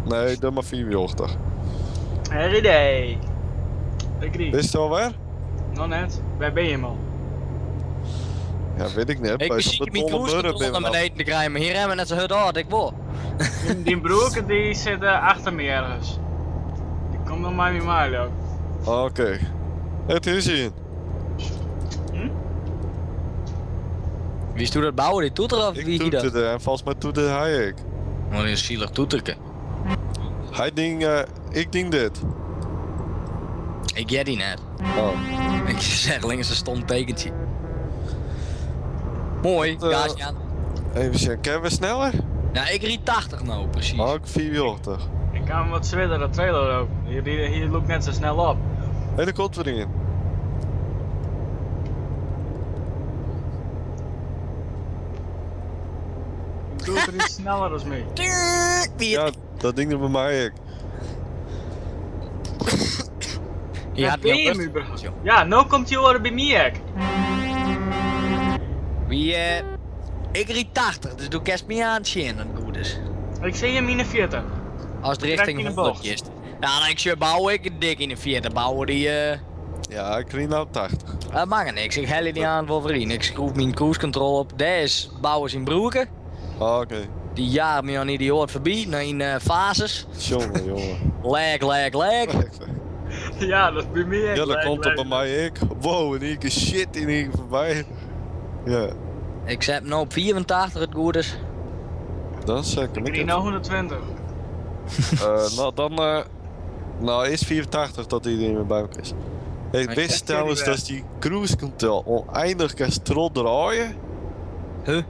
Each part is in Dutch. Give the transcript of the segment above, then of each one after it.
Nee, doe maar 84. Every day. Ik niet. Is het alweer? Nog net. Waar ben je man? Ja, weet ik niet. Ik Bij zo'n beziek mijn betonnen cruise burger control naar ben we beneden te krijgen, maar hier hebben we net zo hard hard, ik wil. Die broer die zit achter me ergens. Die komt nog maar niet maar ook. nou. Oké. Het is hier. Wie is toen dat bouwen? Die toeter of Ik wie dat? toeterde en volgens mij toeterde hij ik. Wat een zielig toeterke. Hij ding, ik ding dit. Ik get die net. Oh. Ik zeg links een stom tekentje. Mooi, Wat, gaasje aan. Even zien, kunnen we sneller? Ja, ik riet 80 nou, precies. Oh, ik 84. Ik kan wat zwidder dat trailer ook. Hier loopt net zo snel op. Hé, daar komt er in. Ik doe er iets sneller als mee. Ja, dat ding er bij mij ik. Je had ben niet je op nu rust, überhaupt? joh. Ja, nou komt die oren bij mij ook. Wie, ik riet 80, dus doe kerst me aan het zien, dat goed is. Ik zie hem in de 40. Als het Krijg richting je een 100 bocht? is. Nou, dan ik je bouwen, ik dik in de 40 bouwen die, Ja, ik kreeg nou 80. dat mag er niks. Ik hel die aan voor vrienden. Ik schroef mijn cruise control op. Deze bouwen ze in Broeken. Oh, oké. Die jaar me aan idioot voorbij, naar in fases. Jongen, jongen. Leg. Ja, dat is bij mij ook. Ja, dat Leuk, komt er leuk. bij mij ik. Wow, in één keer shit in één keer voorbij. Ja, Ik zet nou op 84 het goed is. dat is zeker. Ik krijg nou 120. Nou, dan. Nou, eerst 84 dat iedereen weer bij elkaar is. Ik Maar wist ik trouwens ken die dat die cruise control oneindig kan strot draaien. Huh?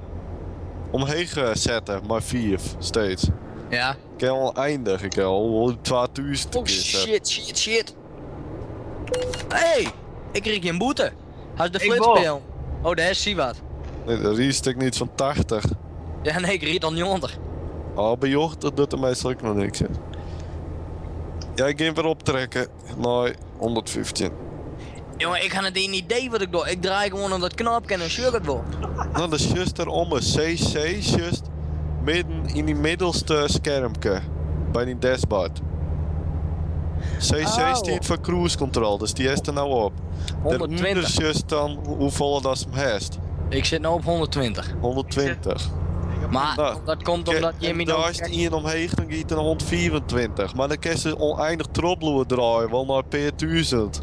Omheen zetten, maar 4 steeds. Ja. Ik kan oneindig, ik kan al 2000 Oh keer zetten. shit. Hey, ik kreeg je een boete. Hij is de Ik flitspeel. Oh, daar is zie wat. Nee, de riest ik niet van 80. Ja, nee, ik riet al 90. Oh, bij Jocht dat doet er meestal ook nog niks. Hè. Ja, ik ga hem weer optrekken. Nee, 115. Jongen, ik had het een idee wat ik doe. Ik draai gewoon op dat knopje en dan shug het wel. Nou, dat is juist erom een CC, juist midden in die middelste schermpje. Bij die dashboard. CC Oh. staat voor cruise control, dus die is er nou op. 120. Daaronder is juist dan hoeveel dat hem heeft. Ik zit nou op 120. 120. Maar Nou, dat komt omdat en Jimmy daar nog... is het in omheen, dan gaat er 124. Maar dan kan ze oneindig trobbelen draaien, wel naar P1000.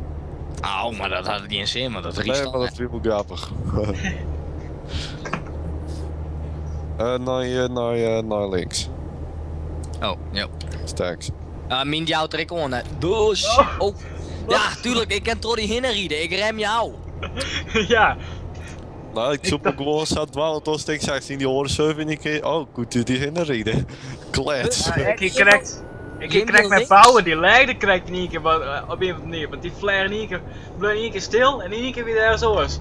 Oh, maar dat had het niet in zin, maar dat riest Nee, al. maar dat vind ik wel grappig. Naar links. Oh, ja. Straks. Min jou trek on. Dus. Oh. Ja, tuurlijk, ik kan Troddy hinrieden. Ik rem jou. Ja, Nou, ik zoek ook gewoon zat dwalen tot ik zag in die oren 7 en ik oh, goed, die heen rijden. Klets. ja, ik Jimmy- krijg Jimmy mijn links. bouwen, die leiden krijgt in één keer op een of andere manier. Want die flare in één keer, blijft in één keer stil en in één keer weer daar zo is.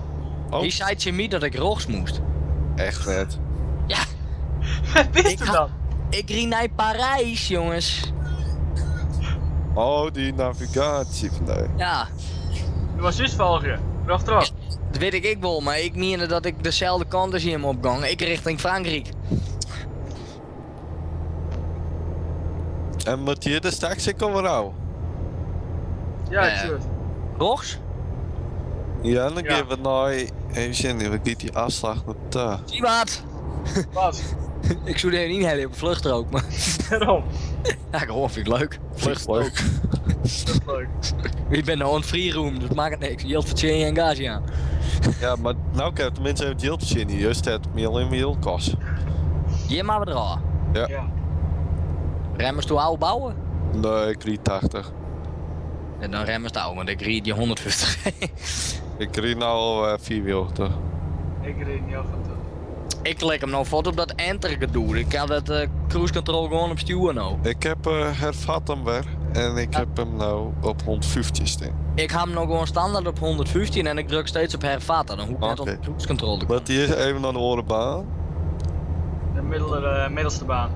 Oh. Die zei Jimmy dat ik rechts moest. Echt vet. Ja, Wat wist Ik je ga- dan? ik riet naar Parijs, jongens. Oh, die navigatie vandaag. Ja, Je was juist volgen. Achteraf. dat weet ik wel, maar ik meende dat ik dezelfde kant als hem opgang. Ik richting Frankrijk. En met je de straks ik al rauw. Ja, Ja. juist. Rechts? Ja, en dan Ja. gaan we naar. Even zien, we gaan die afslag naar daar. Zie wat? Wat? Ik zou er niet heel op vluchtstrook, maar... Waarom? Ja, gewoon vind ik leuk. Vluchtstrook. Leuk. Dat is leuk. Ik ben nou een free room, dus maakt het niks. Je voor chain en gage aan. Ja, maar nou kan de mensen even het zien. Juist het me alleen maar heel kost. Je maar we eraan. Ja. Remmers toe oude bouwen? Nee, ik rijd 80. En dan remmers toe, want ik ried die 150. Ik rijd nou al 480. Ik reed niet af en toe. Ik klik hem nou voort op dat enter gedoe. Ik had het cruise control gewoon op stuwen nou. Ik heb hervat hem weer. En ik heb hem nou op 150 staan. Ik heb hem nou gewoon standaard op 115 en ik druk steeds op hervatten. Dan hoef ik net op Oké. de cruise control te komen. Maar die is even naar de orenbaan. De middelste baan.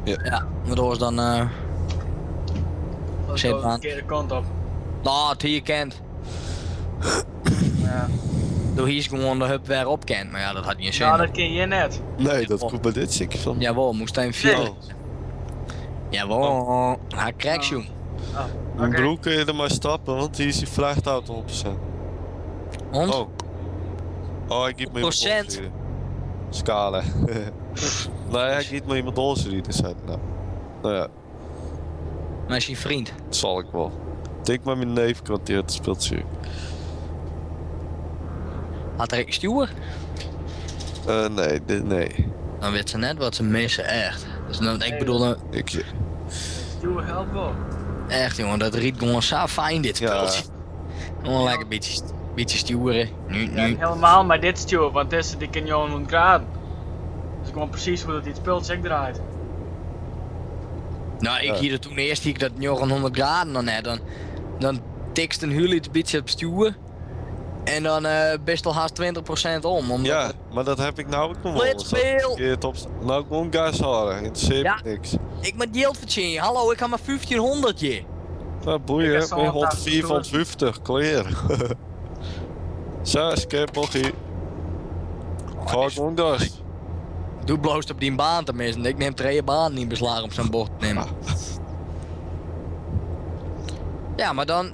Ja, maar dat was dan Dat is Zit wel de aan. verkeerde kant op. nou, het hier kent. Ja. Door hier is gewoon de hub weer opkent. Maar ja, dat had niet een zin. Nou, dat ken je net. Nee, dat komt bij dit zeker van. Jawel, moest hij een 4. Oh. Jawel, hij krijgt je. Oh, Mijn oké. broer kun je er maar stappen, want die is die vrachtauto 100%. Hond? Oh. Oh, hij giet me iemand Procent. doorrijden. Scala. Nee, hij giet me iemand doorrijden, zei hij nou. Nou ja, Maar is je vriend. dat zal ik wel. Ik denk maar mijn neef kwartier te speelt cirk. Had er een stuur? Nee, nee. Dan weet ze net wat ze missen, echt. Dus dan, ik bedoel, Ik, Stuur help wel. echt jongen, dat riet gewoon zo fijn dit Ja. spultje. Gewoon lekker een beetje sturen. Nu. Ja, helemaal maar dit stuur, want deze die kan je 100 graden. Dus gewoon precies hoe dat die spultje draait. Nou, ik hier toen eerst zie ik dat 100 graden dan net. Dan tikst een huur iets beetje op stuur. En dan best al haast 20% om. Omdat ja, maar dat heb ik nou ook nog wel. eens. Flitsspeel! Nou, gewoon gas houden, interesseert Ja. me niks. Ik met geld verdienen. Hallo, ik ga maar 1500 je. Nou, Ik boeien, heb ik zo'n ben 180 154, clear. Zo, skip bochie. Ga gewoon gas. Doe bloost op die baan tenminste. Ik neem 2 baan niet beslagen op zijn bocht te nemen. Ja, maar dan...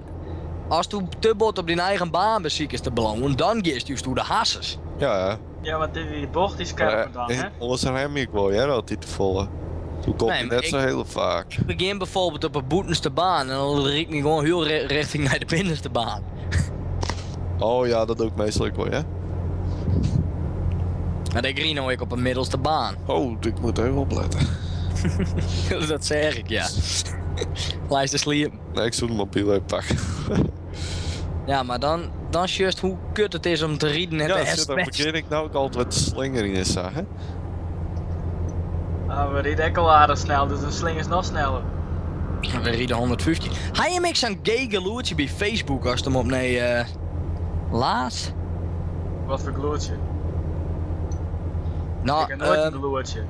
Als je te bot op die eigen baan beziek is te belonen, dan geeft je de hasses. Ja, Ja, want die bocht is scherper dan, hè? anders rem ik wel, jij had die te volle. Toen komt Nee, hij maar net zo heel vaak. Ik begin bijvoorbeeld op een boetenste baan en dan riep ik me gewoon heel richting naar de binnenste baan. Oh ja, dat doe ik meestal ook wel, ja? Maar ik riep nou ik op een middelste baan. Oh, ik moet even opletten. Dat zeg ik, ja. Luister sliep. Nee, ik zoek de mobiel even pakken. Ja, maar dan is juist hoe kut het is om te rieden en Ja, te zit, dan espresso. begin ik nou ook altijd wat slinger in is, hè? Ah, we rijden ook al aardig snel, dus een sling is nog sneller. We rieden 150. Hij je niks aan gay geloertje bij Facebook als je hem op nee laat? Wat voor gloedje? Nou, Ik heb nooit een gloedje.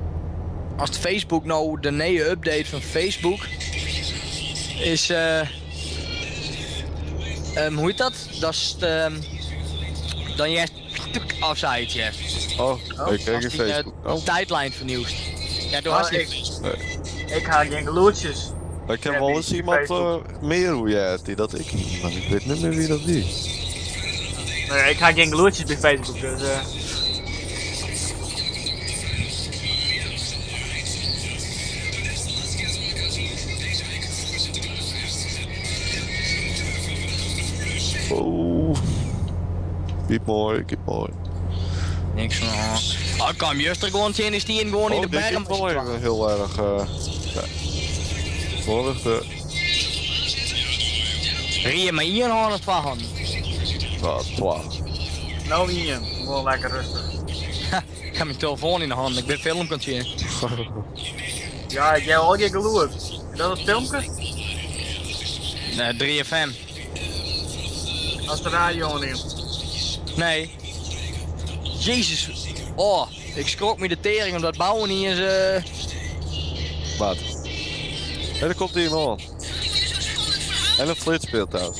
als de Facebook nou de nieuwe update van Facebook is hoe heet dat? Dat is dan je afzijt je. Oh, ik kijk Als in die Facebook. Oh, tijdlijn vernieuwd. Ja, toen Ah, was ik- niet. Ik haal geen gloedjes. ik heb Ja, wel die- eens die iemand Facebook. meer hoe jij het, die dat ik niet, maar ik weet niet meer wie dat is. Nee, ik haal geen gloedjes bij Facebook, dus Oh, kiep mooi, kiep mooi. Niks van. Oh, ik kwam juist er gewoon in die stien gewoon in de dit berm. is wel even heel erg. Ja. Volgende. Rie maar hier nog het van. Nou, 12. nou niet in. Gewoon lekker rustig. Ik heb mijn telefoon in de hand, ik ben filmkantje. Ja, ik heb al geen gloed. Is dat het filmpje? Nee, 3FM. Als de radio in. Nee. Jezus. Oh, ik schrok me de tering omdat bouwen niet eens Wat? En er komt hier iemand. En een flitspeel trouwens.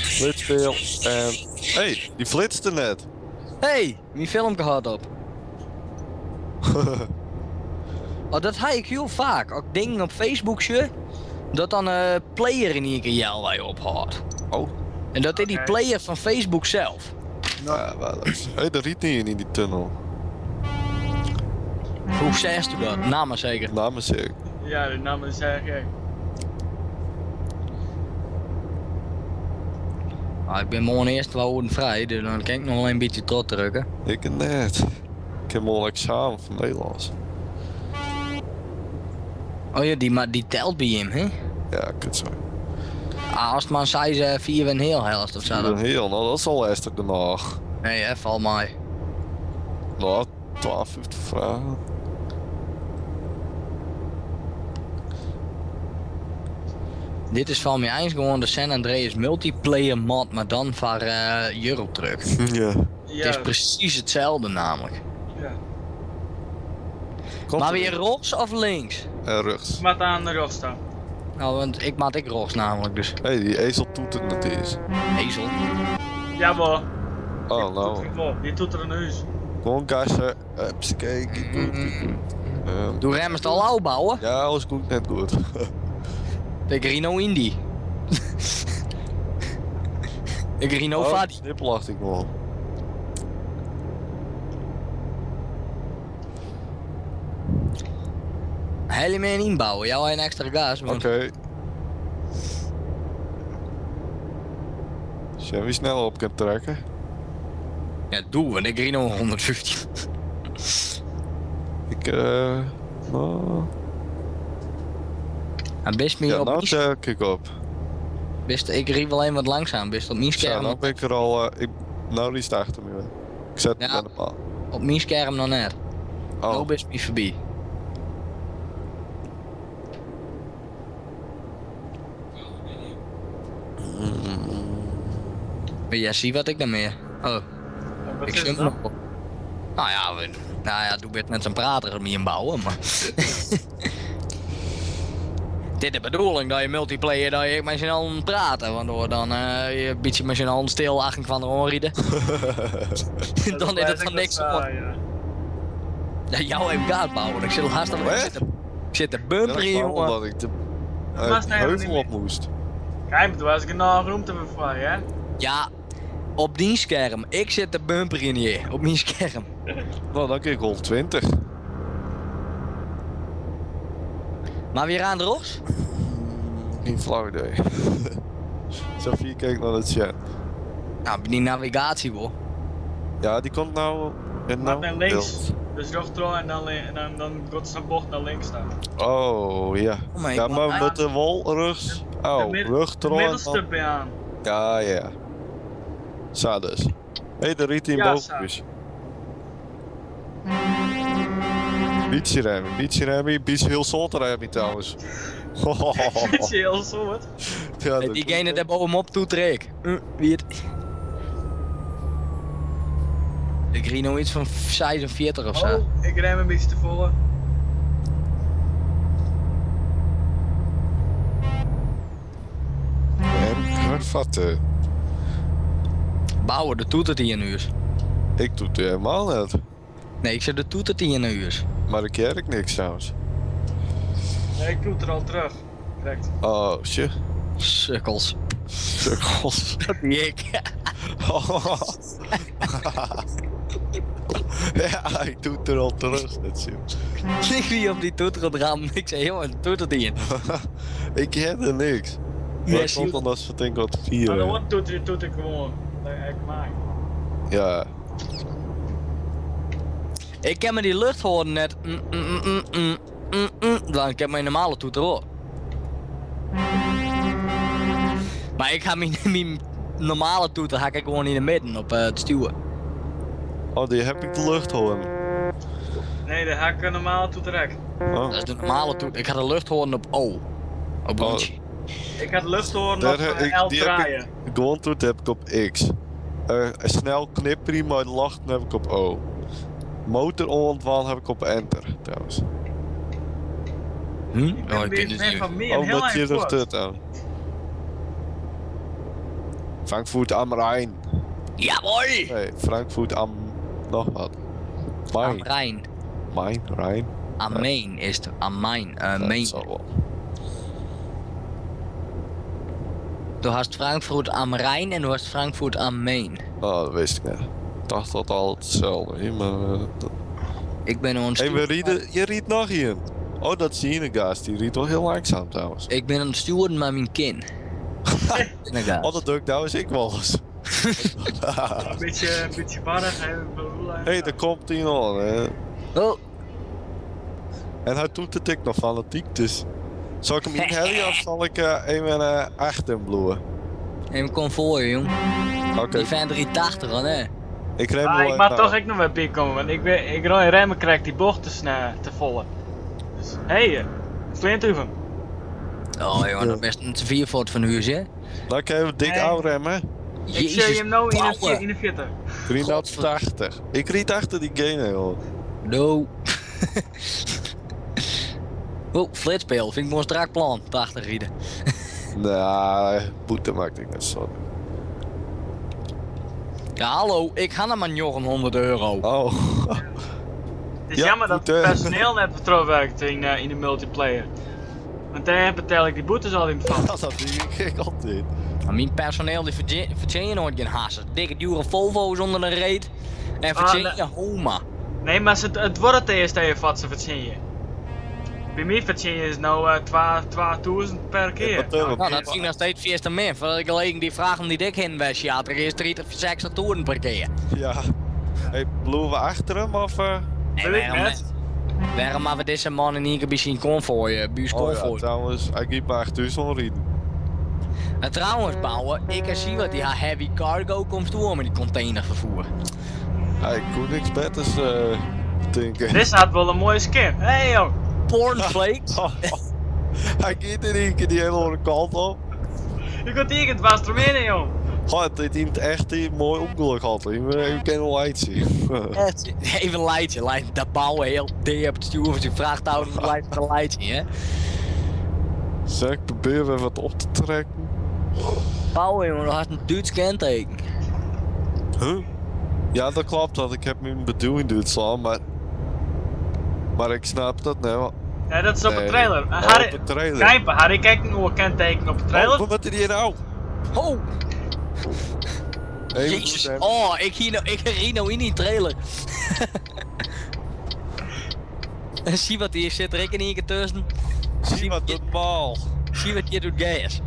Flitspeel en... Hey, die flitste net. Hey, mijn filmpje gaat op. Oh, dat ga ik heel vaak. Ook dingen op Facebook zie, dat dan player in één keer jou waar je ophaalt. Oh, En dat is die Oké. player van Facebook zelf. ja, wat is... Hey, dat riet niet in die tunnel. Hoe zegt u dat? Nou maar zeker. Namens ik. Ja, de naam is ik. Ah, ik ben morgen eerst wel vrij, dus dan kan ik nog wel een beetje tot drukken. Ik net. Ik heb al een examen van Nederlands. Oh ja, maar die telt bij hem, hè? Ja, kut zo. Ah, als het maar zei ze 4 en heel helft of zo. Ik ben heel, nou dat is al lastig nog. Nee, hè, val mij. Nou, 12, 50 vragen. Dit is van mij eens gewoon de San Andreas multiplayer mod, maar dan voor Eurotruck. Ja. Ja, Het is precies hetzelfde namelijk. ja. Komt Maar er weer rechts of links? En rechts. Wat aan de rug staan. Nou, want ik maak ik rechts namelijk, dus Hé, die ezel toet het net eens. ezel. Jawel. Oh, nou. Die doet er een huis. Gewoon gassen. Kijk, Doe remmen al lauw bouwen. ja, alles goed, net goed. Ik Rino Indy. Ik Rino Fadi. Snipplacht ik nog. Helemaal inbouwen, jou een extra gas. Oké. Als jij weer sneller op kunt trekken. Ja, doe, want ik Rino 115. Ik nou, En best meer ja, op nou mijn trek ik op. best, ik riep alleen wat langzaam, best op mijn Zo, scherm. nou ben ik er al, nou die staat achter me weer. Ik zet Ja. hem net op aan. Op mijn scherm nog net. Oh, Nou best me voorbij. Maar jij ziet wat ik dan meer. Oh, Wat ik is zie hem het nog dan? op. Nou ja, doe best met zijn prater om je bouwen, maar... Dit is de bedoeling dat je multiplayer, dat je met z'n allen praten, want dan je een beetje met z'n allen stil achter van de oorrieden. Dan is het van niks op. Ja. Ja, jou heeft gaat bouwen, ik zit al haast aan Echt? ik zit de dat bumper is hier, waarom jongen. dat ik de was nou heuvel helemaal op moest. Kijk, maar toen was ik een nog ruimte voor vrij, hè? Ja, op die scherm. Ik zit de bumper in hier, op mijn scherm. Nou, dan kreeg ik 120. Maar weer aan de Ros? Geen flauw idee. Sophie keek naar het chat. Nou, die navigatie hoor. Ja, die komt nou in Maar naar links. beeld. Dus rechtdoor en dan gaat zijn bocht naar links staan. Oh, ja. Oh my Ja, god. maar met de wol rug. Oh, rug Het trollen. middelste bij aan. Ja, ja. Zo dus. Hé, de riet in Ja, boven dus. Beetje remmen, beetje heel zot remmen trouwens. Dit is heel soort. Ja, dat Diegene komt, daar bovenop toe trek. Wie het... Ik riep nou iets van 46 of zo. Oh, ik rem een beetje te voren. En hard vatten. Bouwen, de toetert in een uur. Ik doe het helemaal net. Nee, ik zeg de toetert in een uur. Maar ik kerk niks trouwens. Nee, ik doe het er al terug. Direct. Oh, shit. Sukkels. Sukkels. Dat die ik. Ja, ik doe het er al terug. Dat zie je. Ik wie op die toeter het ram. Ik zei, joh, de toetert in. Ik heb er niks. Ja, Dat zie komt je. omdat ze denken wat Maar de 4. hond doet ik gewoon. Dat ik maak. Ja. Ik heb me die lucht horen net. Dan ik heb mijn normale toeter hoor. Maar ik ga mijn normale toeter ga ik gewoon in de midden op het stuwen. Oh, die heb ik de lucht horen. Nee, de hak normaal doet direct. Oh. Dat is de normale toeter. Ik ga de lucht horen op O. Op Oh. rondje. Ik had lucht horen Daar op heb ik- L die heb draaien. Gewoon toet heb ik op X. Snel knipperen, maar lachen heb ik op O. Motor ontwaan heb ik op Enter trouwens. Hm? Ik ben Oh, ik ken bezig het met niet. van meer Oh, heel dat je erg er voort. tut aan. Frankfurt am Rijn. Jawohl! Nee, Frankfurt am... nog wat. Am Main. Rijn. Main, Rijn. Am Main is het. Am Main. Dat Main. zal wel. Du hast Frankfurt am Rijn en du hast Frankfurt am Main. Oh, dat wist ik niet. Ik dacht dat altijd hetzelfde. Hier, maar... Ik ben aan het Hey, sturen. je riet nog hier. Oh, dat zie je een gas. Die riet wel heel langzaam trouwens. Ik ben aan het sturen met mijn kin. Inderdaad. Oh, dat doe ik trouwens ik wel eens. Een beetje warrig. Hé, daar komt hij nog. Hè. Oh, En hij doet het ik nog fanatiek, dus... Zal ik hem inhellen of zal ik even achter hem bloeien? even kom voor je, jong. Oké, Die van 380 dan, hè? ik rem Ah, wel ik even mag aan. toch ook nog weer komen, want ik rij remmen krijg die bocht te volle. Dus, hé, Flint Uven. Oh, jongen, dat is best een 4 voort van huis, hè? Dan kan je dik Nee. outremmen. Ik zie hem nou in de 40. 380. Ik riet achter die gene, joh. No. Oh, flitspeel. Vind ik wel een strak plan. 80 rieden. Nou, boete maakt ik net zo. Ja, hallo, ik ga naar mijn joch €100. Oh. Het is Ja, jammer dat goed, het personeel net betrokken werkt in de multiplayer. Want daar betaal ik die boetes al in van. Dat denk ik altijd. Maar mijn personeel die verdien je nooit geen hassen. Dikke dure Volvo's onder de reet. En verdien nee. je homa. Nee, maar het wordt het eerst even wat ze verdienen. Bij mij verdien je is nou 2000 per keer. Nou, dat vind ik nog steeds veel te min. Voordat ik alleen die vragen die ik in was, ja, er is 30 of 60 toeren per keer. Ja. Hey, bloeien we achter hem of... En Wil ik net? waarom hebben we deze man in één keer bij konvooi, buurs Oh ja, konvooi? trouwens, hij gaat maar 8000 rijden. En trouwens, bouwen, ik zie wat die heavy cargo komt door met die containervervoer. Hij kon niks betters denken. Dit had wel een mooie skin. Hey joh. Pornflakes. Hij gaat in één keer die hele andere kant op. Je kunt hier het was er meer in joh. God, dit is echt een mooi ongeluk gehad. Je kan wel iets zien. Even een leidje, dat bouwen heel diep op het stuur of je vraagt houden, dan lijkt het een leidje, hè? Zeg, ik probeer weer wat op te trekken. Bouwen, jongen, dat had een Duits kenteken. Huh? Ja, dat klopt, want ik heb mijn bedoeling Duitsland, maar ik snap dat niet. Ja, dat is op een trailer. Op Harry, de trailer. kijk, Harry, kijk hoe kenteken op de trailer. Oh, wat is hier nou? Oh, Even jezus. goed, hè. Oh, ik rie nou in die trailer. En zie wat hier zit er ik in één keer tussen. Zie wat normaal. Zie wat je doet, gas.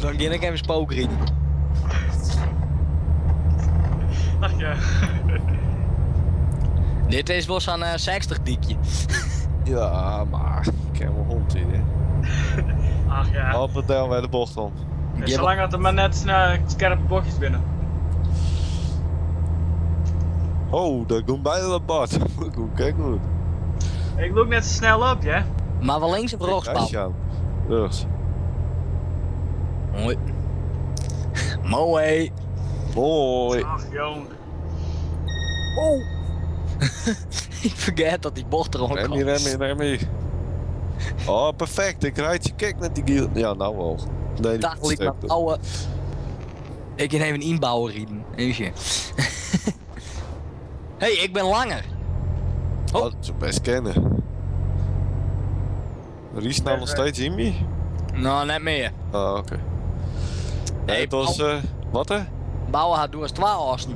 Dan ga ik even spookrieden. Ach ja. Dit is wel zo'n 60 diekje. Ja, maar ik heb mijn hond in, hè. Ach ja. Op het deel bij de bocht om. En zolang dat er maar net scherpe bochtjes binnen. Oh, daar komt bijna een bad. Kijk goed. Ik loop net zo snel op, ja. Maar wel links of rechts, Paul? Rechts. Rechts. Mooi. Mooi. Mooi. Ach jong. Oh. Ik vergeet dat die bocht er ook Remy. Oh, perfect. Ik rijd je. Kijk met die giel. Ja, nou wel. Nee, die Daar liep mijn ouwe. Ik kan even inbouwen rieden. Even. Hey, ik ben langer. Oh, dat zou best kennen. Ries nou nog steeds in me? Nou, net meer. Ah, oké. Nee, Het was, wat hè? Bouwen had door eens 2 assen.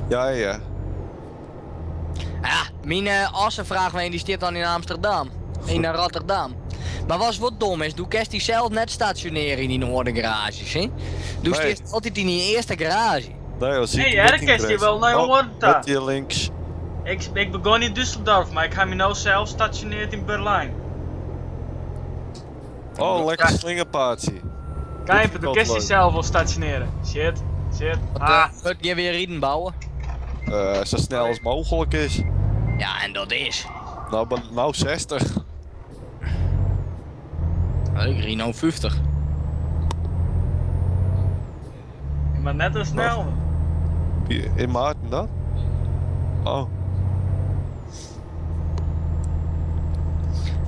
Ja, ja. Ja, mijn assen vragen mij, die staat dan in Amsterdam. In Rotterdam. Maar wat dom is, doe kerst die zelf net stationeren in die noordergarages, hè? Doe Nee. steeds altijd in die eerste garage. Nee, als Hey, herkent je wel naar hoort daar? Wat hier links. Ik begon in Düsseldorf, maar ik ga me nou zelf stationeren in Berlijn. Oh, lekker Ja. slingerpaardje. Kijk, vind dan ik kun je wel zelf wel stationeren. Shit. Wat je weer rieden bouwen? Zo snel als mogelijk is. Ja, en dat is. Nou 60. Ik ried nou 50. Maar net als snel. In Maarten dan? Oh.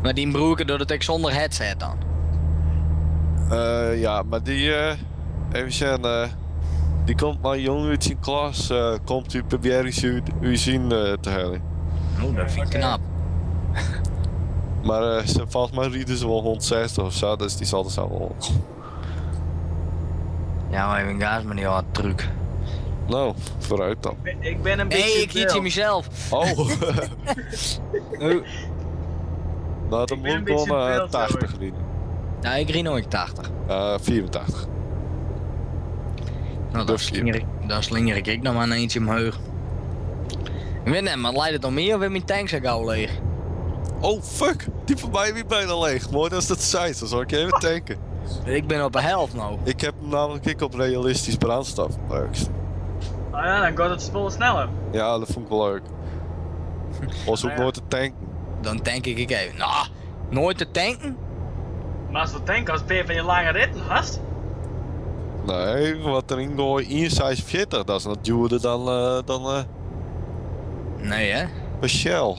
Maar die broer doet het ook zonder headset dan. Ja, maar die, even zeggen, die komt maar jong uit zijn klas, komt u proberen u zien te halen. Oh, dat vind ik knap. Maar volgens mij rieden ze wel 160 of zo, dus die zal er zo wel. Ja, maar even gas, maar die had truc. Nou, vooruit dan. Ik ben een beetje. Nee, ik hiet je mezelf. Oh! Nou, dan Ik ben moet een ik beetje gewoon wild, 80 hoor. rieden. Ja, ik ried nooit 80. 84. Nou, dan slinger ik nog maar een eentje omhoog. Ik weet niet, maar leidt het nog meer of weer mijn tanks zijn gauw leeg? Oh fuck, die van mij weer bijna leeg. Mooi dat dat zei, dan zal ik je even tanken. Ik ben op de helft nou. Ik heb hem namelijk op realistisch brandstof gebruikt. Oh ja, dan gaat het spul sneller. Ja, dat vond ik wel leuk. Was ook Ah, ja. nooit te tanken. Dan tank ik even. Nou, nooit te tanken? Maar als we tanken als ben je van je lange ritten hast. Nee, wat erin gooien in 46, dat is nog duurder dan Nee hè? bij Shell.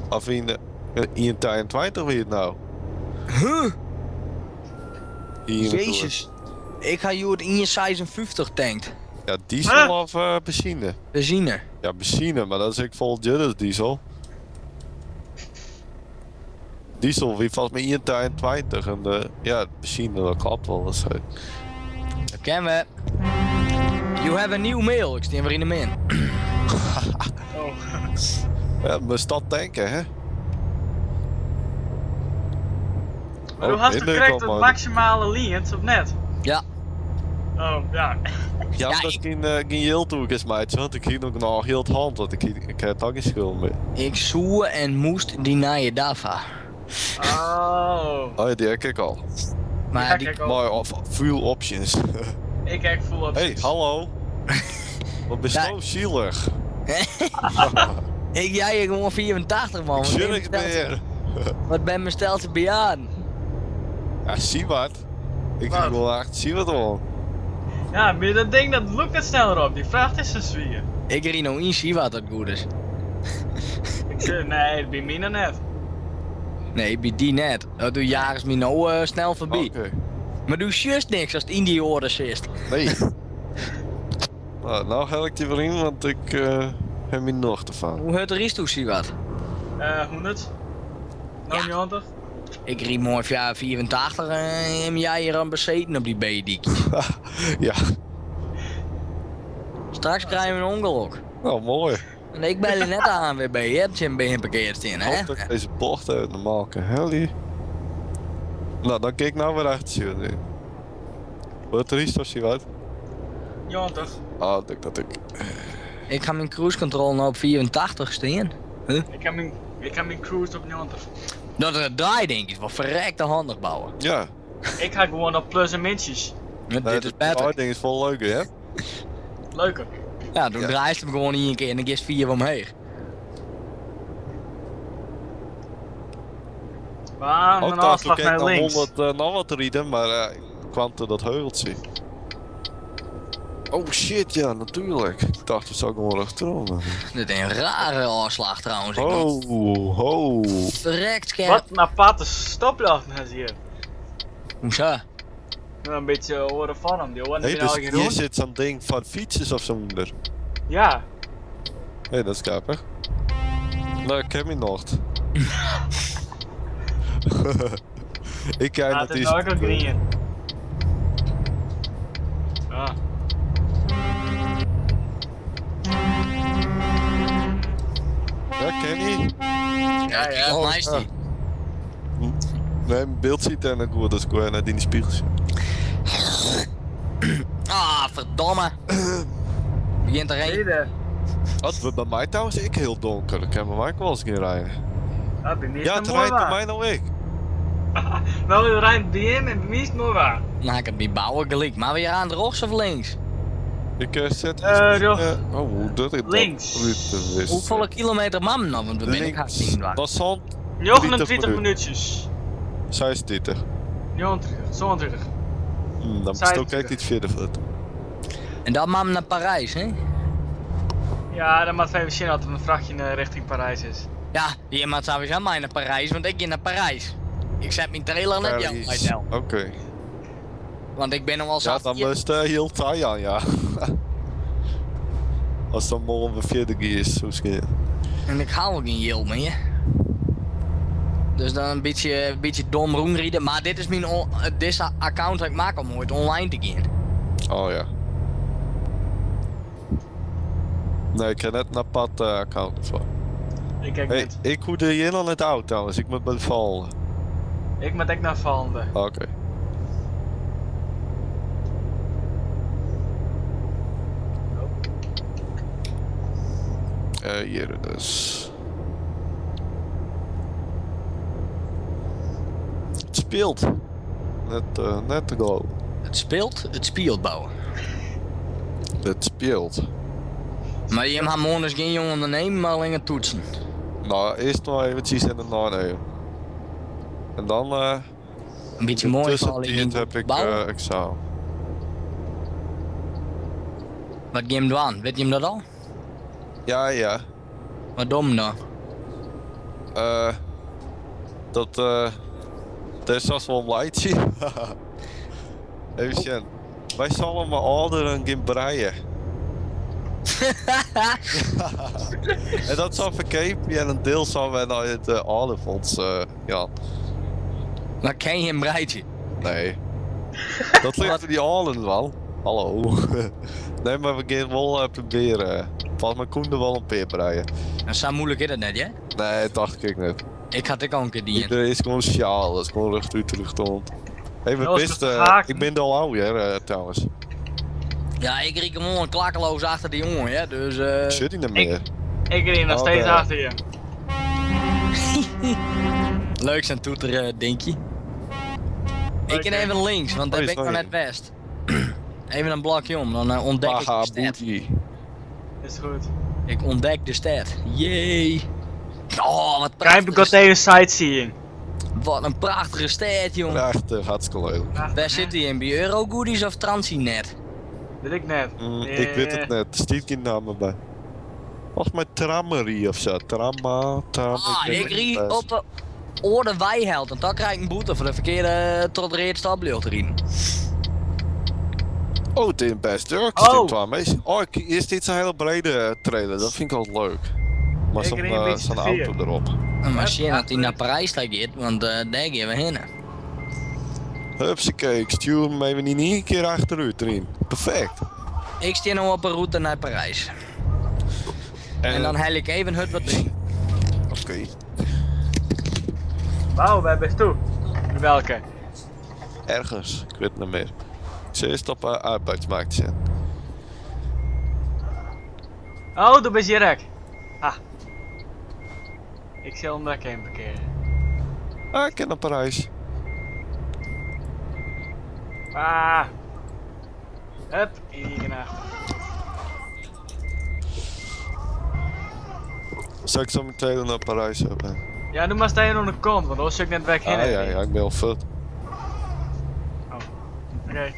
Of in 22 weer het nou. Huh? Hier Jezus. Ik ga je het in je 56 tankt. Ja, diesel of benzine? Benzine. Ja, benzine, maar dat is ik vol Judas diesel. Diesel, wie valt me 1,22 en ja, benzine, dat klopt wel. Dat is, Dat kennen we. You have a new mail. Ik steen weer in de min. Oh. ja, mijn stad tanken, hè? Maar hoe had je dit leuk gekregen allemaal. het maximale liens of net? Ja. Oh, ja. Ja, Ja, dat is geen heel toekens, meid, want ik ging ook nog heel het hand, want ik heb ook geen schuld meer. Ik zoe en moest die naar je dava. Oh. Oh ja, die heb ik al. Maar Ja, die... kijk ook. Maar of full options. Ik kijk full op. Hey, hallo. Wat ben je Ja. zo zielig? Ik jij gewoon 84 man. Wat ben Zin je ik besteld- meer. Wat ben mijn stelste bejaarden? Ja, zie wat. Ik Wat? wil echt zie wat wel. Ja, maar dat ding dat lukt het sneller op. Die vraagt is een zwier. Ik riep nou in zie wat dat goed is. Nee, bij mij nog net. Nee, bij die net. Dat doe jaren me nou snel voorbij. Oké. Maar doe juist niks als het in die orde zit. Nee. nou ga ik die wel in, want ik heb me nog te van. Hoe het er is toe zie wat? 100. 90. Ik riep mooi via 84 en jij hier aan bezeten op die B-dikjes. ja, Straks krijgen we een ongeluk. nou mooi. En ik bel je net aan weer bij je hebt je een beetje parkeerd in, hè? Hoop dat ik deze bocht uit de maken. Helly. Nou, dan kijk ik nou weer achter je. Wat er is, als je wat? 90. Ah, dat ik. Ik ga mijn cruise control nou op 84 staan. Ik heb mijn cruise op 90. Dat er het draai denk ik, wat verrekte handig bouwen. Ja. Ik ga gewoon op plus en mintjes. Dit is beter. ding is vol leuk, hè? Leuker. Ja, toen Ja. draait hem gewoon in een keer en dan is 4 omheen. Maar Ook mijn daar afslag toen ik naar naar links. 100 nog wat rieden, maar kwam er dat heuveltje. Oh shit, ja, natuurlijk. Ik dacht, we zou gewoon achterom. Dit is een rare afslag trouwens. Ho. Verrekt scherp. Wat een aparte stoplichten is hier. Hoezo? Een beetje horen van hem, die horen Hey, niet dus al hier genoemd. zit zo'n ding van fietsers of zo onder. Ja. Hé, dat is grappig. Nou, ik heb hem nog. Ik kijk Ja, naar het is die. nou ook al green. Ah. Ja, Kenny. Ja, ja, Oh, nice ja. die. Nee, mijn beeld ziet er nog goed, dus ik gewoon net in die spiegels. Ah, verdomme. Begint er een. Reden. Wat wordt bij mij trouwens ik heel donker. Ik kan bij mij ook wel eens geen rijden. Ah, bij mij is Ja, het het mooi rijdt bij waar. mij nou ik. Nou, je rijdt bij hem en bij mij is het mooi waar. Nou, ik heb die bouwen gelijk. Maar weer aan de rechts of links? Ik zet joh. hoe dat is Links. Hoeveel kilometer mam nou? Want we binnen gaan zien waar. Dat zal 29 minuutjes. 26. 29, 22. Dan Zij- is het ook echt iets verder. En dan mam naar Parijs, hè? Ja, dan maakt even zin dat er een vrachtje richting Parijs is. Ja, die maat sowieso mij naar Parijs, want ik ga naar Parijs. Ik zet mijn trailer net jou bij tel. Oké. Want ik ben nog wel Ja, zat dan hier. moest heel taai aan, ja. Als dan morgen weer 40 is, hoe schiet. En ik hou ook geen yield meer. Dus dan een beetje dom roemrieden. Maar dit is mijn deze account dat ik maak om ooit online te gaan. Oh ja. Nee, ik heb net een apart account ervoor. Ik kijk Hey, net. ik hoede hier al het auto trouwens, ik moet bij de vallen. Ik moet echt naar Valende. Oké. Hier dus. Het speelt. Net te go. Het speelt bouwen. Het speelt. Maar je hebt morgen dus geen jong ondernemen, maar alleen het toetsen. Nou, eerst nog eventjes in de nanemen. En dan Een beetje mooi tussen vallen die in heb ik bouwen. examen. Wat ga je hem doen? Weet je hem dat al? Ja. Wat dom dan? Dat is zelfs wel een lightje. Even zien. Wij zullen maar orderen gaan breien. En dat zal verkepen en een deel zal wij naar het Aardefonds, ja. Maar ken je een breitje? Nee. Dat ligt voor die Aarden wel. Hallo. Nee, maar we gaan wel proberen. Volgens mij komt er wel een peer breien. Dat is zo moeilijk is dat net, hè? Nee, dat dacht ik niet. Ik had ik al een keer die. Er is gewoon sjaal, dat is gewoon recht uit de lucht rond. Hey, Dat was best, het gehaakt. ik ben er al ouder trouwens. Ja, ik riek hem gewoon klakkeloos achter die jongen, hè? Dus Zit hij er meer? Ik reed nog steeds Oké. achter je. leuk zijn toeter, Dinky. Ik ken Oké. even links, want daar Oh, ben ik nog sorry. net west. Even een blokje om, dan ontdek ik Haha, de stad. booty. Is goed. Ik ontdek de stad. Yay! Oh, wat Kijk, ik prachtige, had even sightseeing. wat een prachtige stad, jongen. Echt hartstikke leuk. Waar zit hij in? Bij Eurogoodies of Transinet? Weet ik net. Ik weet het net, er staat geen naam bij. Volgens mij Trammerie of zo. Tram. Ah, weet ik het riep best. op de Orde Weiheld, en dan krijg ik een boete voor de verkeerde tot de eerste stapbeeld erin. Oh, het is best druk. Oh. Oh, is dit een hele brede trailer? Dat vind ik altijd leuk. Maar Ik reed een beetje zo'n te auto ver. erop. Een machine dat hij naar Parijs gaat, want daar gaan we heen. Hupsakee, ik stuur hem even niet een keer achteruit erin. Perfect. Ik sta nu op een route naar Parijs. En dan hel ik even het wat in. Oké. Wauw, wij best toe. Welke? Ergens, ik weet het niet meer. Ze is op arbeidsmarkt zijn. Oh, du bist direct. Ah. Ik zal hem daar heen parkeren. Ah, ik ken naar Parijs. Ah. Hup, hier naar achter. Zal ik zo meteen naar Parijs hebben? Ja, doe maar staan aan de kant, want anders zit ik net weg heen. Ah ja, ja, ik ben al fit. Oké.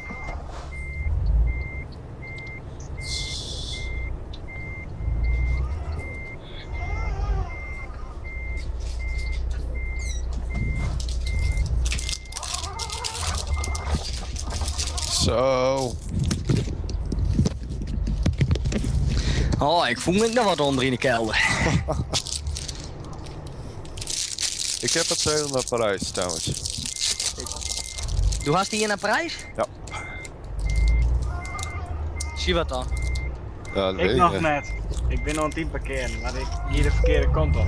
Zo. Oh, ik voel me nog wat onder in de kelder. Ik heb het trailer naar Parijs trouwens. Doe hast die hier naar Parijs? Ja. Zie wat dan? Ja, dat Ik weet nog niet. net. Ik ben nog een 10 parkeren, maar ik hier de verkeerde kant op.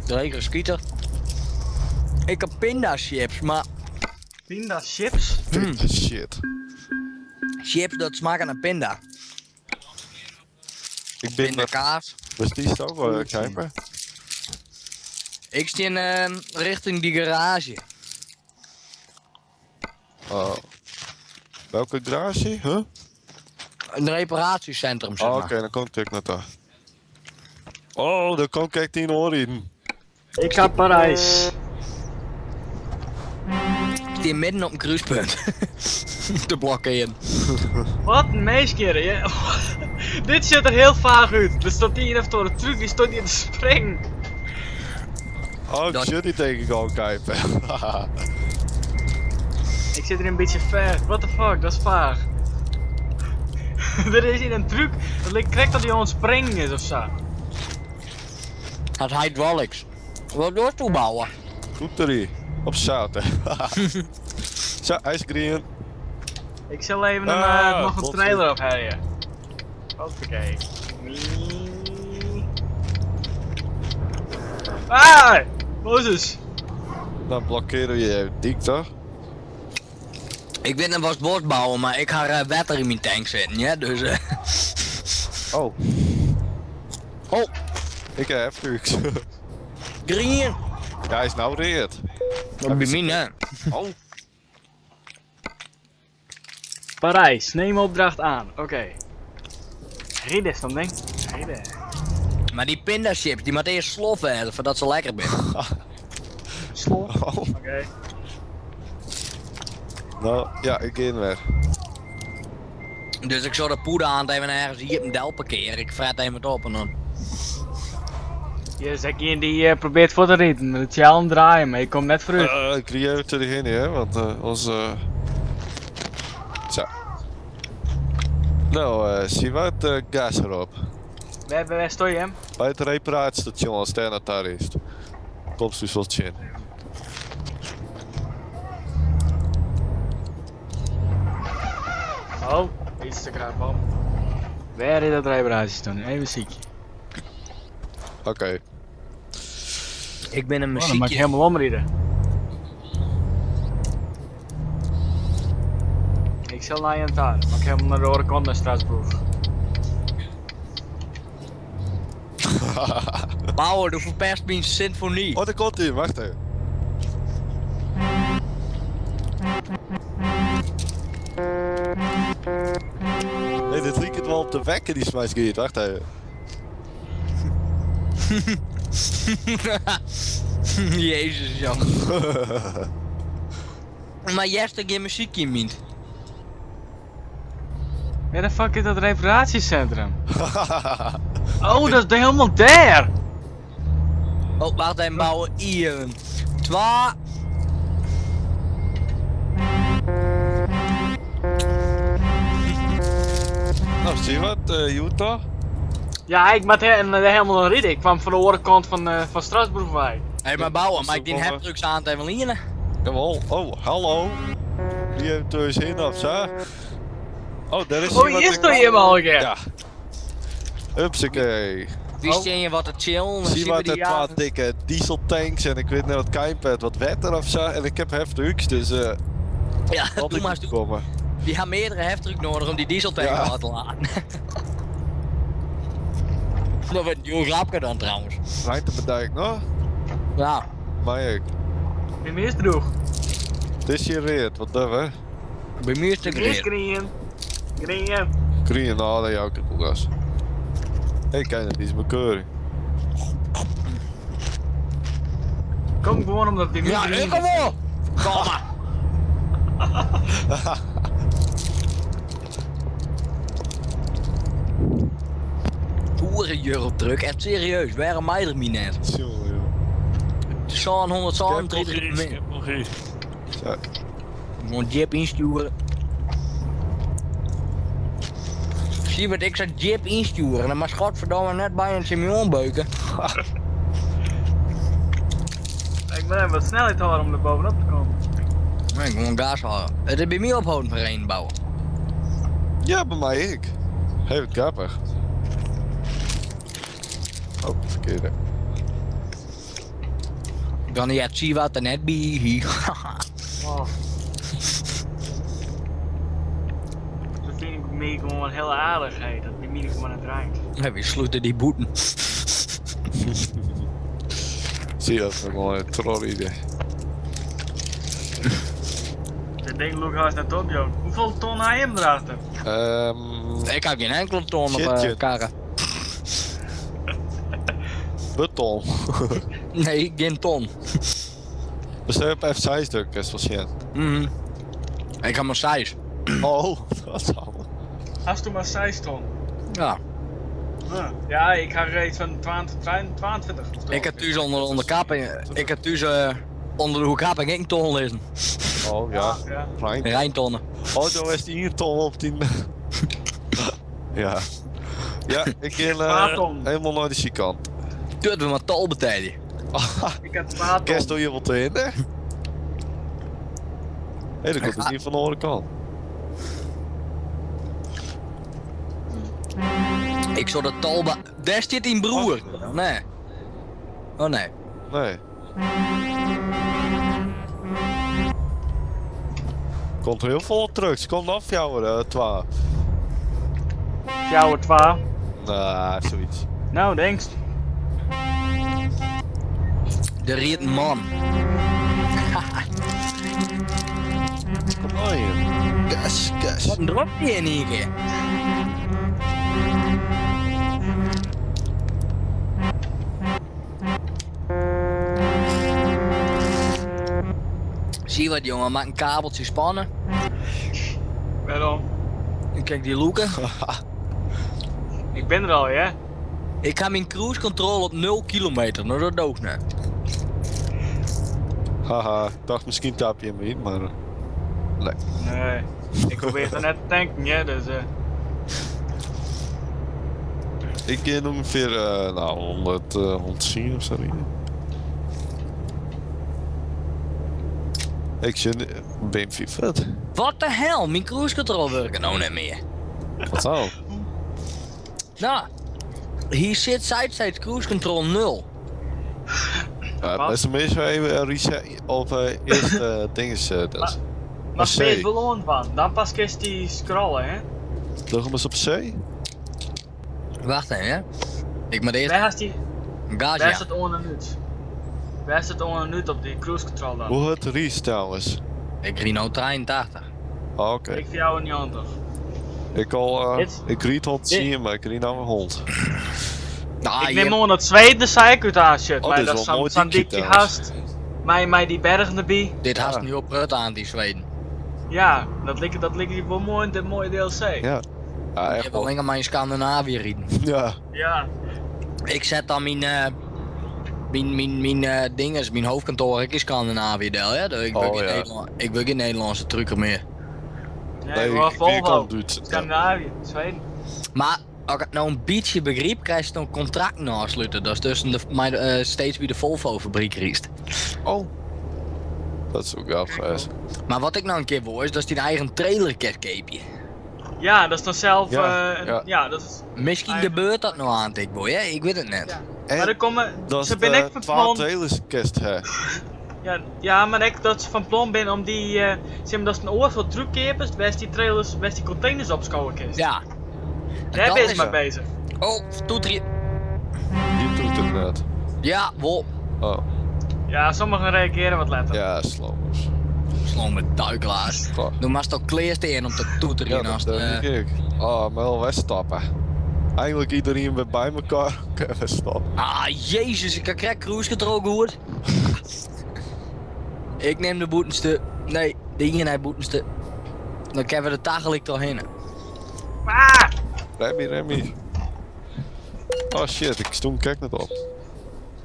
Zeker, skieter. Ik heb pindachips, maar Pinda chips? Shit. chips dat smaken naar pinda. Ik ben naar Pindakaas. Dus die is ook wel kijken. Ik sta richting die garage. Oh. Welke garage? Huh? Een reparatiecentrum, zeg Oh, maar. oké, dan kom ik naar daar. Oh, daar kom ik 10 oor in. Ik ga Parijs. Ik sta midden op een kruispunt. Te blokkeren. Wat een meeskeren, ja. Dit ziet er heel vaag uit. Er staat hier even door de truc, die stond hier te springen. Oh, ik Dat- zit niet tegen ik al kijken. Ik zit er een beetje ver. What the fuck, dat is vaag. Er is hier een truc, het lijkt correct dat hij aan het springen is ofzo. Het hydraulics. Wat doe je toebouwen? Goed erin. Op zout, hè. Zo, ijsgreen. Ik zal even nog een tot trailer opherjen. Hoppakee. Ah! Mozes! Dan blokkeren we je even dik, toch? Ik weet net was bos bouwen, maar ik ga water in mijn tank zetten, ja? Dus Oh. Oh, Ik heb niks. green. Ja, hij is nou reed. Dat bij mij, hè? Oh. Parijs, neem opdracht aan. Oké. Ridden dan ding. Ridden. Maar die pindachips, die moet eerst sloffen voordat ze lekker zijn. Slot. Oh. Oké. Nou, ja, ik ga weer. Dus ik zou de poeder aan even ergens hier op een del parkeren. Ik fret even het op en dan. Je zegt iemand die probeert voor te rijden. Het is jou aan het draaien, maar je komt net vooruit. Ik creëer het er geen, hè, want ons. Zo. Nou, zie wat, gas erop. Waar sta je hem? Bij het reparatiestation als het daar is. Komt dus wat in. Oh, iets te krap op. Waar is dat reparatiestation? Even ziek. Oké. Ik ben een Dan mag je muziekje. helemaal omrijden. Ik zal naar je aan het aan. Dan mag ik helemaal naar de andere kant naar Straatsburg. Bouwer, de verpest mijn symfonie. Oh, daar komt hij, wacht even. Nee, dit liep het wel op de wekker die smijt geeft, wacht even. Jezus, jongen. Maar Jester geen muziekje mint. Waar de fuck is dat reparatiecentrum? Oh, dat is helemaal daar! Oh, wacht even, bouwen. 1, 2. Nou, zie je wat, Utah? Ja, ik moet helemaal naar rijden. Ik kwam van de andere kant van Straatsburg bij. Hé, maar bouwen, maar ik die Super. hebdrugs aan het even lenen. Jawel. Oh, hallo. Die heeft dus in of zo. Oh, daar is Oh, iemand hier in- sta je hem al een keer. Ja. Hupsakee. Wist je wat te chillen? Dan Zie zien we wat die het wat jaren. dikke dieseltanks en ik weet net wat keimпад, wat wetter of zo. En ik heb heftrucks, dus Ja, wat doe ik maar moet eens. komen. Die gaan meerdere heftruck nodig om die dieseltank Ja. te laten laden. Dat wordt een nieuw grapje dan trouwens. Rijdt de bedijk nog? Ja. Maar ik. Wie meer droeg? Dit is je reet, wat dat hè? Bij mij is het Green great. screen. Green. Krieën, nou dat jou ook was. Hé, kijk, dat is mijn keuring. Kom gewoon omdat die Ja, meer ik kom wel! Kom maar! Oerenjurpdruk, echt serieus, waarom mij er niet net? Zo, joh. Zo'n 100 zo'n 30 Ik heb nog eens. Zo. Gewoon Jip insturen. Zie wat ik zou Jip insturen, dan maar godverdomme net bij een Simeon beuken. Ik ben even wat snelheid houden om er bovenop te komen. Nee, gewoon gas houden. Het is bij mij ophouden voor één bouwen. Ja, bij mij ik. Heel grappig. Oh, verkeerde. Dan je het zien wat er net bij. Oh. Dat vind ik mee gewoon heel aardig, hè. Dat die mini gewoon aan het rijden. We sluiten die boeten. Zie je dat gewoon een trolley. Dat ding loopt haast net op, joh. Hoeveel ton hij hem erachter? Ik heb geen enkele ton op Shitje. karren. Beton. Nee, geen ton. Bestel op F6 stuk, is wel shit. Mhm. Ik heb maar 6. Oh, dat is allemaal. Als toen maar 6 ton. Ja. Ja, ik ga er iets van 22. Ik heb thuis onder kap en ik heb thuis onder de hoekap en geen ton lezen. Oh ja, Ja. klein. Rijntonnen. Oh, zo is die hier ton op 10. Ja. Ja, ik ging Spaarton. helemaal naar de zijkant. Doet we maar tol betalen. Ik heb 12 ton. Kerst doe je wat in, hè? Hé, dat komt dus niet van de andere kant. Ik zou de tol daar zit een broer. Nee. Oh nee. Nee. Komt er heel veel trucks, komt af jou, 12. Jouw 12. Nou, zoiets. Nou, denkst. De riet man. Kom maar hier. Gas, gas. Wat een drop die in hier keer. Zie je wat jongen, maak een kabeltje spannen. Waarom? En kijk die loeken. Ik ben er al, ja? Ik ga mijn cruise control op 0 kilometer, nou dat ook net. Haha, ik dacht misschien tap je hem niet, maar... Nee. Nee. Ik probeer het net te tanken, ja, dus Ik ga ongeveer, 110 of zo. Ik ben fit. Wat de hel? Mijn cruise control werken nou niet meer. Wat dan? Nou, hier zit side cruise control 0. Ja, Wat? best meestal even reset of eerste dinges. Dat. Maar C. speelt beloond van. Dan pas kist die scrollen, hè? Leg hem eens op C. Wacht even, hè. Ik moet eerst... Wij has die. Gas, Wij ja. zit on een minuut. Wij zit on een minuut op die cruise control dan. Hoe het Ries trouwens? Ik rijd nou 83. Ah, oké. Ik voor jou een 90. Ik riet 110, maar ik riet nou een hond. Nou, Ik neem gewoon het tweede zeikuit aan shit. Oh, Maar dit is dat is wel een mooi zo'n dingetje dikje trouwens. gast. Mij die bergen erbij. Dit Ja. haast nu op Rut aan, die Zweden. Ja, dat ligt hier wel mooi in dit mooie DLC. Ja. Ja, Je echt hebt wel. alleen maar in Scandinavië rijden. Ja. Ja. Ik zet dan mijn dinges, mijn hoofdkantoor ik in Scandinavië deel, hè. Ik wil Oh, geen ja. Ik wil geen Nederlandse trucker meer. Nee, maar ik Volvo. kan doet. Scandinavië, Zweden. Maar als ik nou een beetje begreep, krijg je een contract afsluiten. Dat is tussen steeds wie de Volvo fabriek riest. Oh. Dat is ook wel geweest. Maar wat ik nou een keer wil is dat hij een eigen trailer kan kopen. Ja, dat is dan zelf. Ja, Ja, ja. dat is. Misschien Eigen- gebeurt dat nou aan het boy, hè? Ik weet het net. Ja. Maar er komen. Dat Ze is ben ik de van 12 plan. trailers kist, hè. Ja, maar ik dat ze van plan ben om die. Zeg maar, dat is een oor voor truckkeepers. Waar die trailers, waar die containers op schouwen kist. Ja. Daar dat ben je is mee er. bezig. Oh, toeter. Die doet het net. Ja, wel. Oh. Ja, sommigen reageren wat later. Ja, slomers. Slang met duikelaars. Goh. Doe maar toch kleersteen om te toeteren Ja, als dat de... denk ik. Oh, maar wel wegstappen. Eigenlijk iedereen weer bij elkaar kan wegstappen. Ah, jezus, ik heb crack cruise control gehoord. Ik neem de boetenste. Nee, de eenheid boetenste. Dan kunnen we de tagelijk doorheen. Ah! Remy. Oh shit, ik stond kijk net op.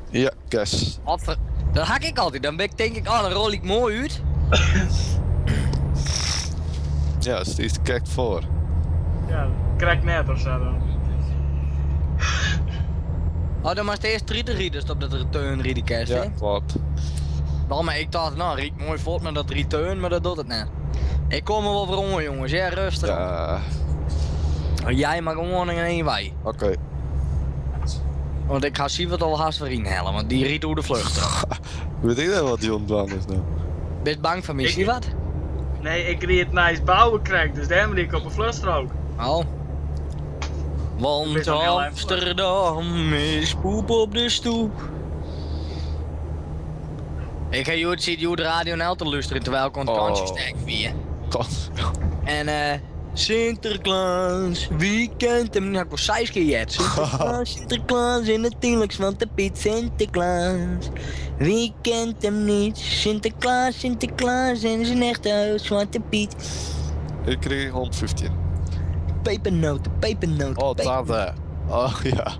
Ja, guess. Wat dat hak ik altijd. Dan ben ik, denk ik, oh, dan rol ik mooi uit. Ja, dus die is kijkt voor. Ja, krijg net of zo dan. Oh, dan moest eerst 3 rieders op dat return rieden kerst, Ja, hè? klopt. Nou, maar ik dacht, nou, riek mooi voort met dat return, maar dat doet het net. Ik kom er wel voor om, jongens, ja, rustig. Ja, Jij mag gewoon in één wij. oké. Want ik ga zien wat al haast voor inhellen, want die riet door de vlucht terug. Weet ik dat wat die ontbaan is nou? Ben je bang voor mij, Ik- zie je wat? Nee, ik reed het nice bouwen krijg, dus daarom reed ik op een flutstrook. Oh. Want bent al heel Amsterdam is poep op de stoep. Ik ga Jood zien Jood Radio NL te luisteren terwijl ik aan het Oh. kantje sterk vier. God. En Sinterklaas, wie kent hem? Nou, ik was 6 keer jet. Sinterklaas, Sinterklaas en natuurlijk want de Piet Sinterklaas. Wie kent hem niet? Sinterklaas, Sinterklaas en zijn echte Zwarte Piet. Ik kreeg 115. Pepernoten, pepernoten, Oh, dat hè. Oh ja.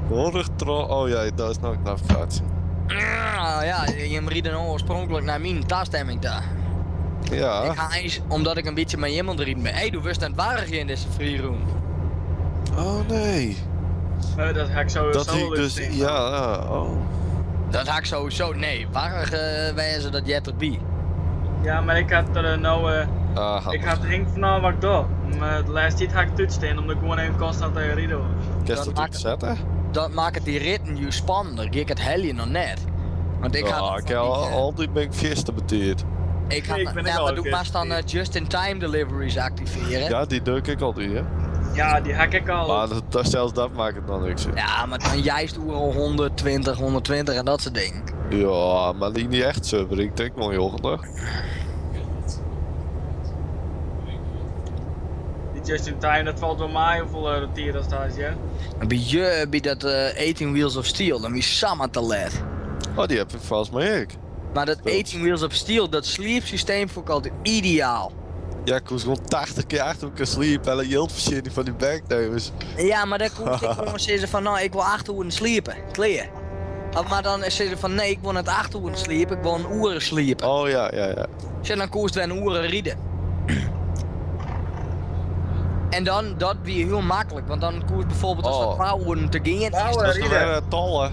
Oh ja, dat is nou navigatie. Ja, je rieden nou oorspronkelijk naar mijn tasstemming daar. Ja. Ik ga eens, omdat ik een beetje met iemand erin ben. Hé, du wist net waar je in deze free room. Oh nee. Dat ga ik zo Dat zo hij dus, lusten. ja, oh. Dat had ik sowieso, nee, waar wijzen dat jij erbij? Ja, maar ik had er nou, Ah, ik had Henk van nou wat ik doe. Maar de laatste tijd ga ik toetsen omdat ik gewoon even constant tegen Rido. Kerst dat dat maakt- zetten? Dat maakt het die ritten nu spannender. Ik het helje nog net. Want ik Ja, ga ik heb altijd ben ik gisteren betierd. ik ga Nee, ik ben ja, ook maar al doe een maar keer dan just-in-time deliveries activeren. Ja, die druk ik altijd, hè. Ja, die hak ik al. Maar zelfs dat maakt het dan niks. Hè. Ja, maar dan juist al 120 en dat soort dingen. Ja, maar die niet echt zo, ik denk wel heel goed. Die just in time, dat valt wel mij hoeveel rotier dat staat, ja. En bij dat 18 Wheels of Steel, dan is Sama te let. Oh, die heb ik vast maar ik. Maar dat 18 Wheels of Steel, dat sleep systeem vond ik altijd ideaal. Ja, ik was gewoon 80 keer achter elkaar sleep en een yieldverschilling van die backnemers. Ja, maar dan kon ik gewoon zeggen van nou, ik wil 8 uur sliepen, kleer. Maar dan zeggen ze van nee, ik wil net 8 uur sliepen, ik wil een uur sliepen. Oh ja. Dus dan koest we een uur rijden. En dan, dat weer heel makkelijk, want dan koers bijvoorbeeld als dat bouwen te gaan. Bouwen. Dat is weer tollen.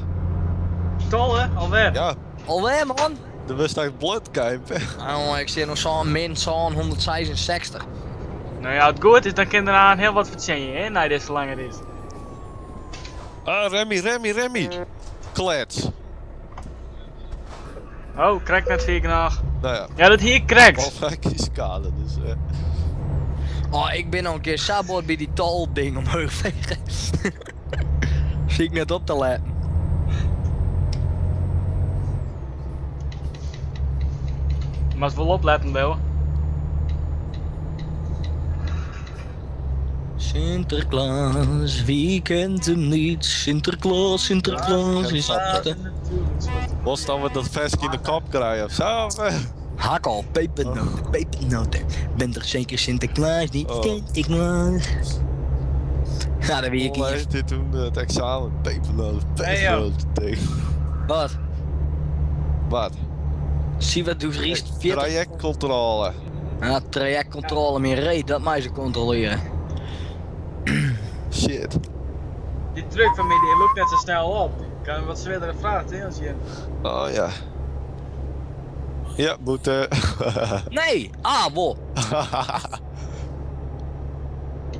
Tollen, alweer. Ja, Alweer man! de wist echt bloedkuip. Oh, ik zit nog zo'n min zo'n 166. Nou ja, het goed is, dan kan eraan heel wat verzinnen, hè, na dit verlangen is. Ah, Remy. Klets. Oh, krijg net 4 nog. Nou ja, Ja, dat hier krijgt. wel vaak is kade, dus Oh, ik ben al een keer sabot bij die tol-ding omhoog vegen. Zie ik net op te letten. Maar wel opletten, Bill. Sinterklaas, wie kent hem niet? Sinterklaas is achter. was dan we dat versje in de kop krijgen of zo? Of, Hak al, pepernoten. Ben toch zeker Sinterklaas niet? Oh. Sinterklaas. Ja, dan weet ik Hoe hier. heeft dit toen het examen? Pepernoten tegen. Wat? Wat? Zie wat doet Ries? Trajectcontrole. Ja, trajectcontrole meer reed, dat mij ze controleren. Shit. Die truck van mij die loopt net zo snel op. Ik kan hem wat zwaardere vragen, hè, als je... Oh ja. Ja, boete. Nee! Ah, wow.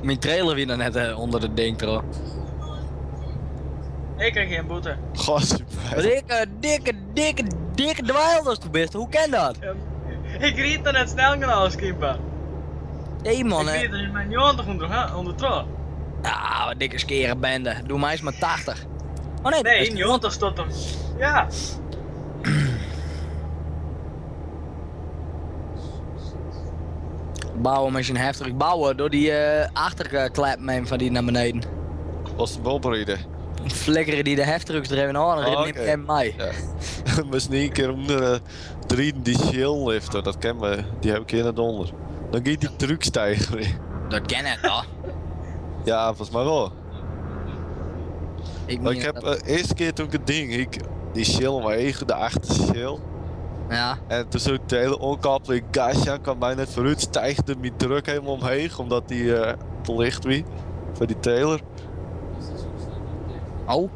Mijn trailer weer net onder de ding trouw. Ik krijg geen boete. Gast, Dikke dweilders toe best. Hoe kan dat? Ik riet er net snel genoeg, skipper. Hé man, Ik hè. riet er in mijn 90 onder trouw. Ah, wat dikke skere bende. Doe mij eens maar 80. Oh nee, Nee, dat in is 90 stond hem. Ja. bouwen met zijn heftig bouwen door die achterklep mee van die naar beneden. was de bobberrieden. Flikkeren die de heftrucks er even aan en Oh, neemt oké. hem mee. Ja. Maar niet een keer onder drie die shield liften, dat kennen we, die heb ik hier net onder. Dan gaat die truck stijgen weer. Dat ken ik toch? Ja, volgens mij wel. Ik Maar meen ik heb dat- eerste keer toen ik het ding, die shield maar eigen, de achterste shield. Ja. En toen zo de hele onkappeling gasje kwam mij net vooruit, stijgde mijn druk helemaal omheen, omdat die te licht wie, voor die Taylor. Oh.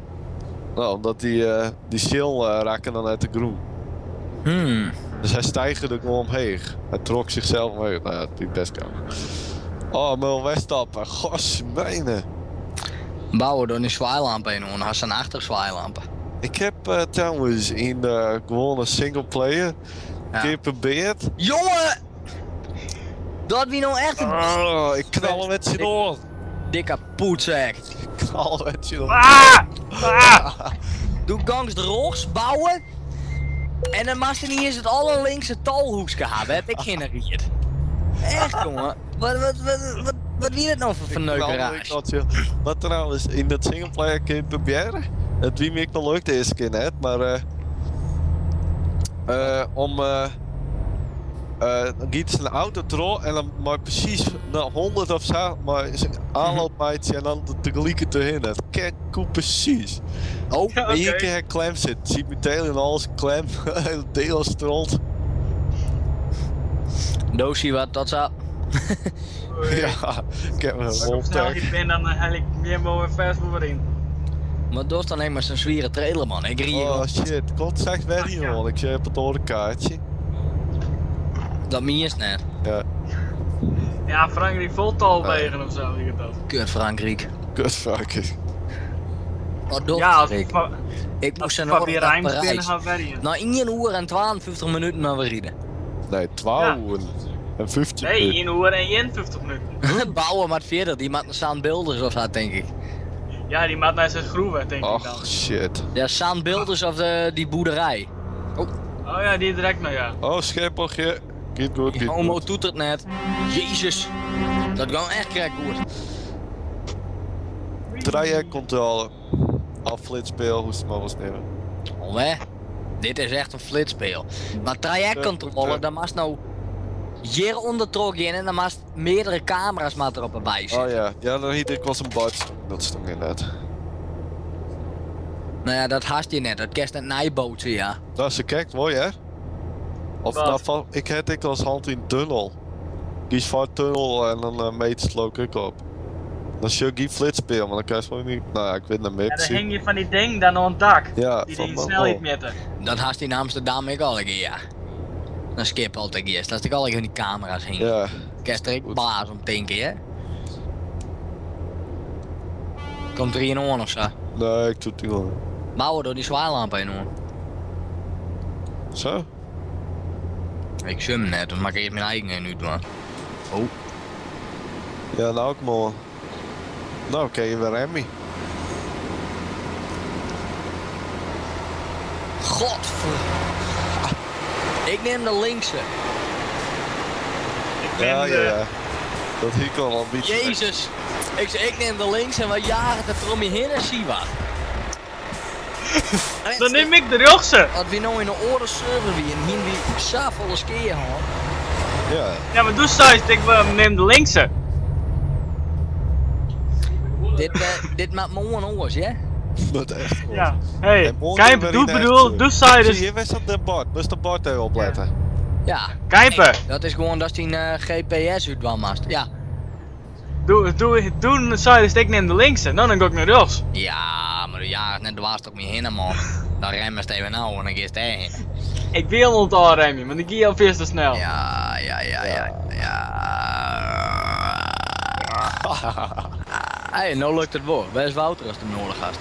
Nou, omdat die shield raken dan uit de groen. Dus hij stijgde er gewoon omheen. Hij trok zichzelf omheen. Nou ja, die best kan. Oh, maar wegstappen. Gos, mijne. Bouwen door een zwaailamp heen en had ze een achterzwaailampen. Ik heb trouwens in de gewone singleplayer Ja. geprobeerd. Jongen! Dat wie nou echt een Oh, ik knal hem met z'n oor. dikke poetzak. Ik knal hem met z'n oor. Ah! Ah! Doe gangs drogs, bouwen. En dan mag er niet eens het allerlinkse talhoekje hebben, heb ik genereerd. Echt jongen, wat wie het nou voor verneukerage? Wat trouwens, in dat singleplayer kun je proberen. Het wie me ik nog leuk de eerste keer net, maar om dan giet ze een auto tro en dan maar precies naar 100 of zo, maar zijn aanloopmeidje en dan tegelijk erheen. Dat kijk hoe precies. Oh, Ja, En hier oké. keer hij klem zit, ziet meteen in alles klem, hele deel strolt. doosje wat, dat zo. Ja, ik heb een Als ik op wolftek. snelheid ben, dan hel ik meer boven fast forward in. Maar dat is dan helemaal zo'n zwiere trailer man, ik rie Oh gewoon. shit, komt straks weg hier Ja. man, ik heb het orenkaartje. Dat meer is net. Ja, Ja, Frankrijk vol tolwegen of zo, ik dat. Kut Frankrijk. kutfucker. Wat doe Ja, als ik? Ik moest een Papier oren naar Rijms binnen Parijs. gaan werken. Na 1 uur en 52 minuten naar we rijden. Nee, 12 en 15 Nee, minuten. 1 uur en 51 minuten. Bouwen maar verder, die maakt een Saanbeelders of dat denk ik. Ja, die maakt naar zijn groeven, denk ik dan. Ach shit. Ja, Saanbeelders of die boerderij. Oh ja, die direct nou ja. Oh schepeltje. Giet goed, Die giet homo goed. doet het net. Jezus. Dat gaat echt krek goed. Trajectcontrole. Afflitspeel, hoe ze het maar was nemen. Alweer. Dit is echt een flitspeel. Maar trajectcontrole, dan mag nou hier onder trok in en dan mag meerdere camera's maar erop erbij zitten. Oh ja, ja, dan hiet ik was een bad. Dat stond in net. Nou ja, dat haast je net. Dat kerst net nijbootsen, ja. Dat is kijk, mooi hè? Of Wat? nou, ik had ik als hand in tunnel. Kies van tunnel en dan meet het ook ik op. Dan zul je flits spelen, maar dan kan je gewoon niet. Nou ja, ik weet niet meer. En dan hing je van die ding dan op het dak. Ja, Die van die mijn snelheid bal. meten. Dat had in Amsterdam ik al een keer, ja. Dan skip altijd eerst. Dat ik al in die camera's hing. Ja, Kerst er ik baas om 10 keer, hè? Komt er een on of zo? nee, ik doe het niet gewoon. Bouwen door die zwaailampen in on. Zo? Ik zwem net, dan maak ik eerst mijn eigen nu doen. Oh. Ja, nou ook mooi. Nou, oké, je weer Remy. Godver... Ik neem de linkse. Ik ben Ja, de- ja, ja. Dat hier kan wel een beetje. Jezus. Ik neem de linkse en we jagen het er om je heen en zie wat. Dan neem ik de rechtse. Wat we nou in de oren server wie en hier wie zoveel keer hoor. Ja, Ja, maar doe zo, ik neem de linkse. Dit maakt me onnoos, ja? dat echt. Ja. Hey, En morgen Kijpen, weer doe in de bedoel, echt, doe zo Zie dus. je, was op de bord. Moest de bord even opletten. Ja. Kijpen, Dat is gewoon dat die GPS uit wel mast. Ja. doe zo dus ik neem de linkse. Dan ga ik naar rechts. Ja, maar de jager net dwars toch niet heen man. Dan remmen ze even nou en dan ga je heen. Ik wil onthouden, Remy, want ik ga al veel te snel. Ja. Hey, nou lukt het wel. Waar is Wouter als het nodig gast?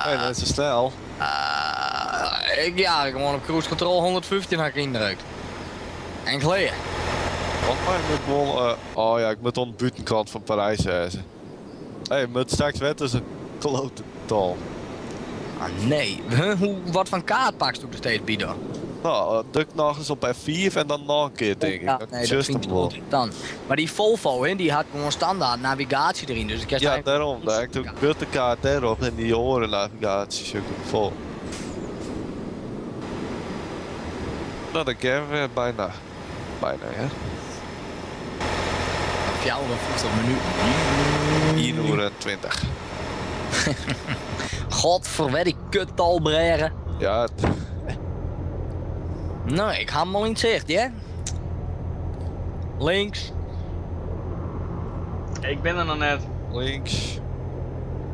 Hey, dat is zo snel. Ik ja, gewoon op cruise control 115 had ik indrukt. En geleden. Wat maar ik moet gewoon. Oh ja, ik moet aan de buitenkant van Parijs reizen. Hey, je moet straks wet is een klote tal. Ah nee, wat van kaart pakst u er steeds bieden? Nou, druk nog eens op F4 en dan nog een keer denk ik. Ja, Dat nee, is dat just vind ik hem wel. goed dan. Maar die Volvo, hè, die had gewoon standaard navigatie erin, dus ik heb Ja, daarom. Daar heb ik de buitenkaart erop en die horen navigatie zoek ik vol. Nou, dan gaan we bijna. Bijna, hè. 54 minuten. 1 uur en 20. Godverwet, die kuttal breren. Ja, Nee, ik ga hem al in het zicht, ja? Links. Ik ben er nog net. links.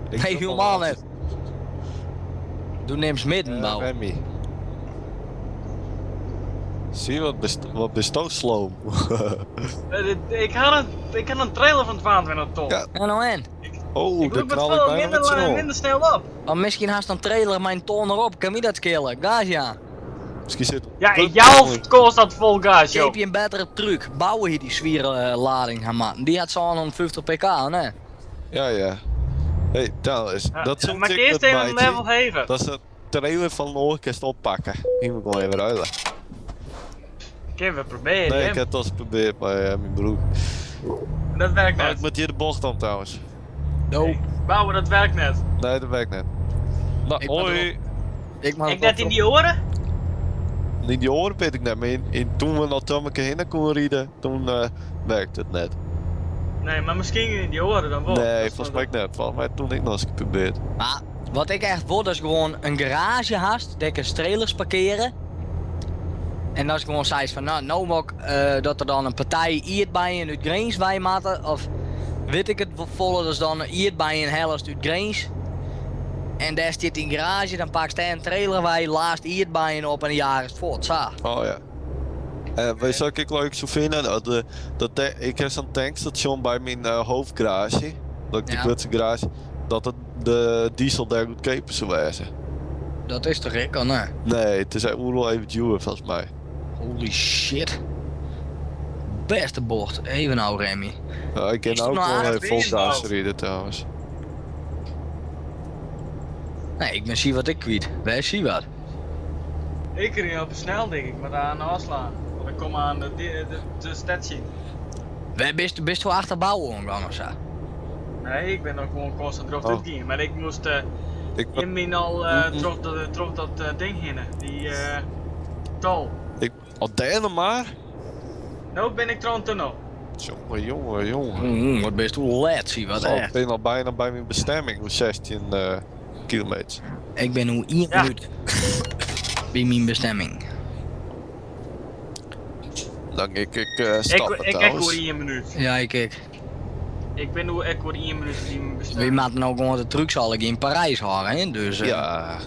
Ik Nee, doe helemaal wel net. Doe neems midden bouwen. Remy. Zie je wat bestoot sloom? Ik had een trailer van 22 ton. Ja. En nou en? Oh, Ik daar loop het knal ik veel bijna met z'n allen. minder snel op. Maar misschien haast een trailer mijn ton erop, kan je dat skillen? Gas ja. Misschien zit Ja, in jouw kost dat vol gas, joh. Heb je een betere truc? Bouwen hier die zwierenlading gaan maken. Die had zo'n 150 pk, nee? Ja, ja. Hey, trouwens, dat zo'n maar tik eerst met even een Maatje. level heven. Dat is een trailer van de orkest oppakken. Hier moet ik wel even ruilen. Kunnen we proberen, Nee, hè? ik heb het al eens geprobeerd bij mijn broer. Dat werkt Maar ik net. moet hier de bocht om trouwens. No. Bouwen, dat werkt net. Nee, dat werkt net. Nou, Ik moet hoi. Ik mag Ik net in die oren? In die oren weet ik net, maar toen we naar Tommeke heen konden rijden, toen werkte het net. Nee, maar misschien in die oren dan wel. Dat Nee, is volgens wel- mij net. Volgens mij toen ik nog eens geprobeerd. Maar wat ik echt wil, dat is gewoon een garage haast, dat ik een trailers parkeren. En dat is gewoon zei van, nou wil ik dat er dan een partij hier bij een uit Greens bij maten. Of weet ik het volle, dus dan hier bij een helft uit Greens. En daar zit in garage, dan pak je een trailer bij, laatst hier bij een op en een jaar is het voort. Zo. Oh ja. Weet je wat ik leuk zou vinden? Ik heb zo'n tankstation bij mijn hoofdgarage. Dat ik de Ja. grootste garage. Dat het de diesel daar goedkoper zou wezen. Dat is toch ik al, nee? Nee, het is overal even duur volgens mij. Holy shit. Beste bocht, even nou Remy. Ja, ik ken Is ook het nou wel aardig even vol weer, gas nou? rijden trouwens. Nee, ik ben zie wat ik kwijt. Wij zie wat. Ik ren heel snel, denk ik, maar daar aan afslaan. Want ik kom aan de station. Wij best wel achter bouwen omgaan of zo. Nee, ik ben ook gewoon constant erop Oh. uitgaan. Maar ik moest Ik, in mijn al terug dat ding heen. Die tol. Derde maar? Nou ben ik trouwens tunnel. Jongen. Wat best wel led, zie wat Oh, ik echt. ben al bijna bij mijn bestemming, hoe 16 kilometer. Ik ben hoe 1 Ja. minuut bij mijn bestemming. Dan ik stappen Ik kijk trouwens. hoe in een minuut. Ja, ik. Ik ben nu echt voor 1 minuut die me We bestaan. moeten nou gewoon de trucs al in Parijs houden, hè? Dus. Ja.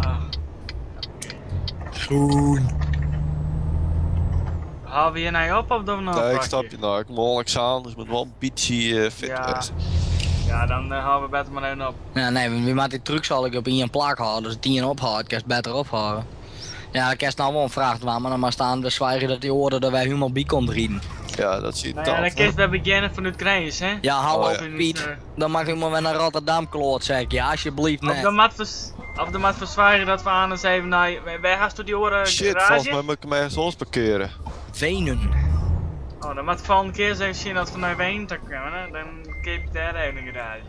Ah. Groen. Halen we hier nou op of doen we nog Nee, een ik snap pakje? je nou. Ik moet Alexander dus met wel een beetje fit Ja. wezen. Ja, dan halen we beter maar even op. Ja, nee, we moeten die trucs al op in plak houden. Dus 10 ophoudt, kan je het beter ophouden. Ja, dan kan je nou wel een vraag doen, maar dan maar staan we zwijgen dat die oren dat wij helemaal bij komt rieden. Ja, dat zie je Nou ja, dan tof, kun je bij beginnen van het krijs, hè? Ja, hou Oh, op, ja. Piet. Dan mag je maar weer naar Rotterdam kloot, zeg ik. Ja, alsjeblieft, Of nee. de mat verzwijgen dat we aan eens even naar... Wij gaan door die oren Shit, volgens garage? mij moet ik hem ergens anders parkeren. Venen. Oh, dan moet de volgende keer eens even zien dat we naar Ween te komen, dan keep ik daar even een garage.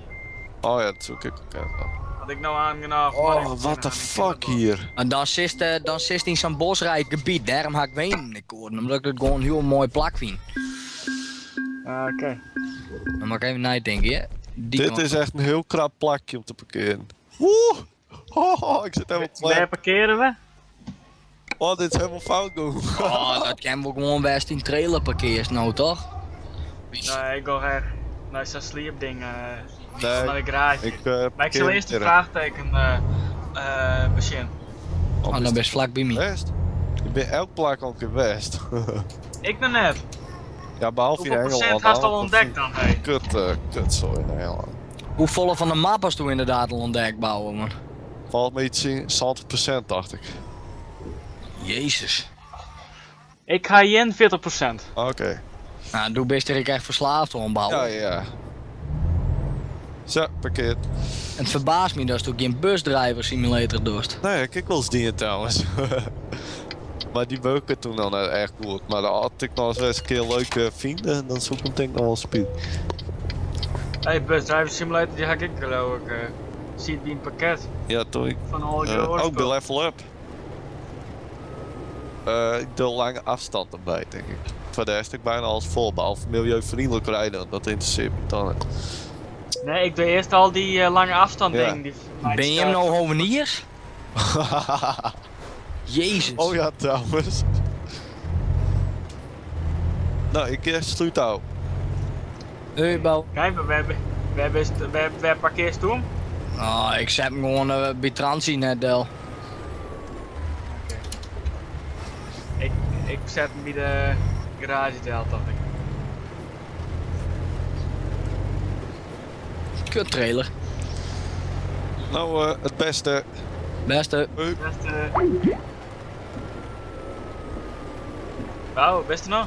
Oh ja, dat zoek ik ook even. Had ik nou aangenomen. Oh, what the fuck hier. En dan zit in zo'n bosrijk gebied, daarom ga ik Wenen ik horen. Omdat ik het gewoon een heel mooi plak vind. Oké. Dan mag ik even nadenken, hè. Die Dit kant. is echt een heel krap plakje om te parkeren. Woe! Oh, ik zit helemaal Waar klem. parkeren we? Oh, dit is helemaal fout doen. Oh, dat kan we gewoon best in trailer parkeers nou, toch? Nee, ik ga echt naar zo'n sleepding. Nee, Naar de garage. Ik Maar ik parkeer zal eerst een hier. vraagteken beginnen. Oh, dan best vlak bij mij. West? Ik ben elk plak ook in West. Ik dan net. Ja, behalve in Hoeveel Engeland. procent had je al dan. ontdekt dan? Hey? Kut zo in Engeland. Hoe volle van de map hast u inderdaad al ontdekt bouwen, man? Valt me iets in 70%, dacht ik. Jezus. Ik ga hier 40%. Oké. Nou, doe best dat ik echt verslaafd om bouwen. Ja, ja. Zo, parkeerd. En het verbaast me dat je ook geen busdriver simulator doet. Nee, kijk wel eens dingen trouwens. Maar die beuken toen dan echt goed. Maar dan had ik nog eens een keer leuke vrienden, dan zoek ik hem denk ik nog wel speed. Hey, bus driver simulator die ga ik geloof ik. Ziet wie een pakket Ja, toen ik van al je ook de level up. Ik doe lange afstand erbij, denk ik. Voor de rest ik bijna alles vol, behalve milieuvriendelijk rijden, dat interesseert me dan niet. Nee, ik doe eerst al die lange afstand Ja. dingen. Die Ben je hem nou hoveniers? Jezus. Oh ja, trouwens. Nou, ik sluit out. Hey, bouw. Kijk, we parkeerst toen. Oh, ik zet hem gewoon bij Transie net del. Ik zet hem bij de garage deel, dacht ik. Kut trailer. Nou, het beste. Beste. Beste. Nou, beste nog?